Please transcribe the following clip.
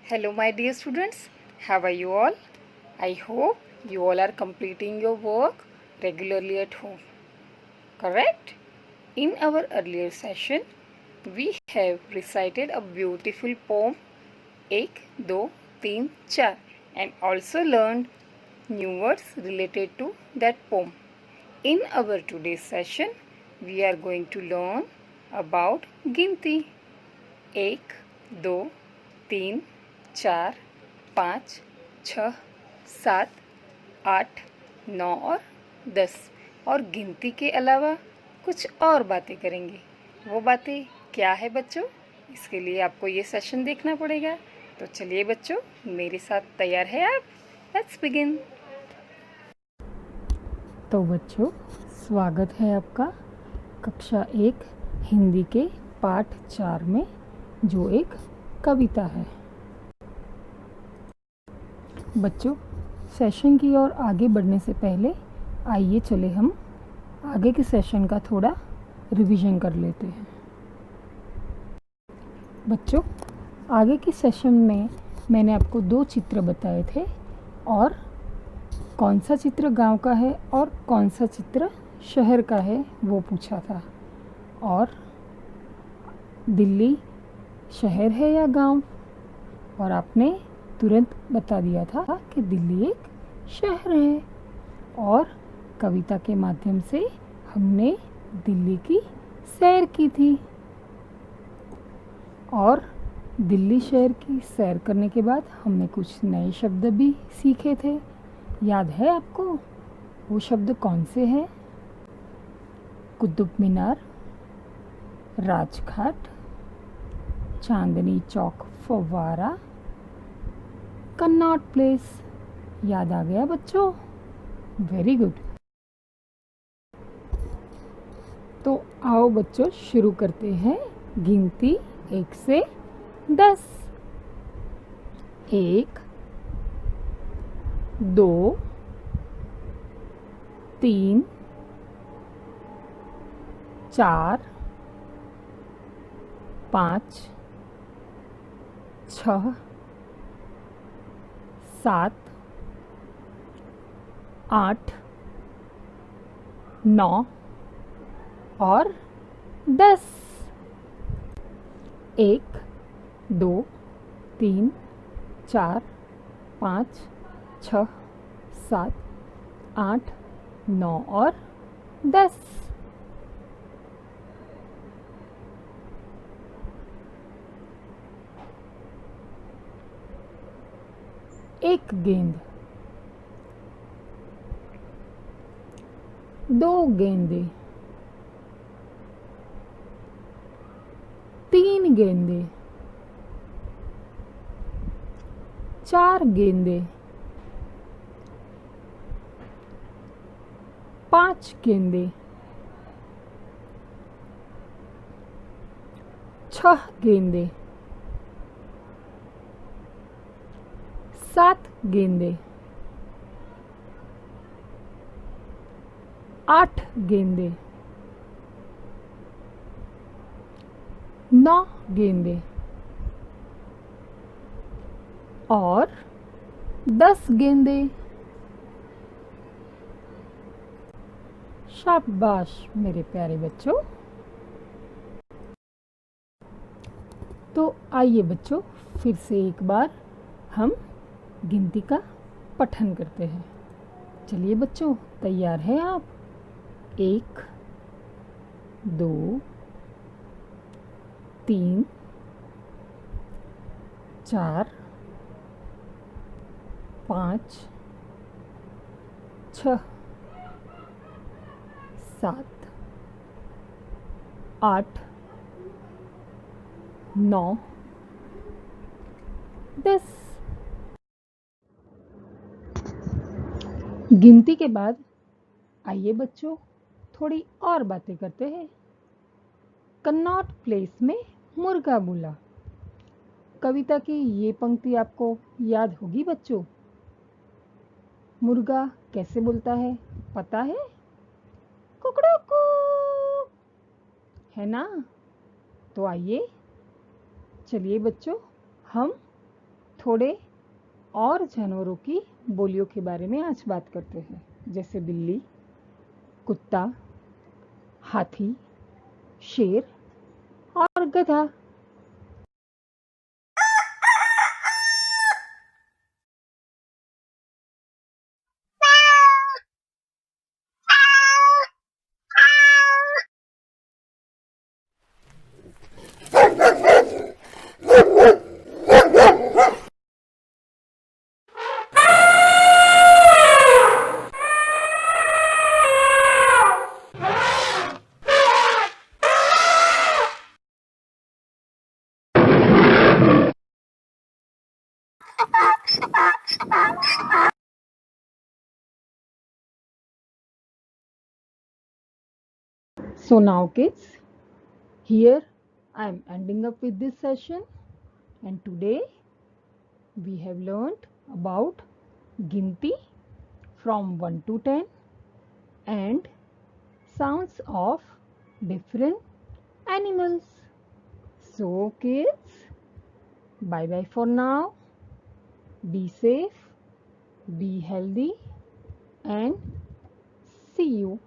Hello, my dear students. How are you all? I hope you all are completing your work regularly at home. Correct? In our earlier session, we have recited a beautiful poem, Ek, Do, Teen, Char, and also learned new words related to that poem. In our today's session, we are going to learn about गिनती. 1, 2, 3, 4, 5, 6, 7, 8, 9 और 10 और गिनती के अलावा कुछ और बातें करेंगे। वो बातें क्या है बच्चों? इसके लिए आपको ये सेशन देखना पड़ेगा। तो चलिए बच्चों, मेरे साथ तैयार है आप? Let's begin. तो बच्चों, स्वागत है आपका कक्षा 1 हिंदी के पाठ 4 में, जो एक कविता है। बच्चों, सेशन की ओर आगे बढ़ने से पहले आइए चले हम आगे के सेशन का थोड़ा रिवीजन कर लेते हैं। बच्चों, आगे के सेशन में मैंने आपको 2 चित्र बताए थे और कौन सा चित्र गांव का है और कौन सा चित्र शहर का है वो पूछा था। और दिल्ली शहर है या गांव? और आपने तुरंत बता दिया था कि दिल्ली एक शहर है। और कविता के माध्यम से हमने दिल्ली की सैर की थी। और दिल्ली शहर की सैर करने के बाद हमने कुछ नए शब्द भी सीखे थे। याद है आपको? वो शब्द कौन से हैं? कुतुब मीनार, राजघाट, चांदनी चौक फव्वारा, कन्नॉट प्लेस। याद आ गया बच्चों? Very good. तो आओ बच्चों, शुरू करते हैं गिनती 1 से 10। 1, 2, 3, 4, 5, 6, 7, 8, 9 और 10। 1, 2, 3, 4, 5, 6, 7, 8, 9 और 10। एक गेंद, 2 गेंदे, 3 गेंदे, 4 गेंदे, 5 गेंदे, 6 गेंदे, 7 गेंदे, 8 गेंदे, 9 गेंदे और 10 गेंदे। शाबाश मेरे प्यारे बच्चों। तो आइए बच्चों, फिर से एक बार हम गिनती का पठन करते हैं। चलिए बच्चों, तैयार हैं आप? 1, 2, 3, 4, 5, 6, 7, 8, 9, 10। गिनती के बाद आइए बच्चों, थोड़ी और बातें करते हैं। कन्नॉट प्लेस में मुर्गा बोला। कविता की ये पंक्ति आपको याद होगी बच्चों। मुर्गा कैसे बोलता है पता है? कुकड़ू, है ना? तो आइए, चलिए बच्चों, हम थोड़े और जानवरों की बोलियों के बारे में आज बात करते हैं, जैसे बिल्ली, कुत्ता, हाथी, शेर और गधा। So now kids, here I am ending up with this session, and today we have learned about ginti from 1 to 10 and sounds of different animals. So kids, bye bye for now. Be safe, be healthy, and see you.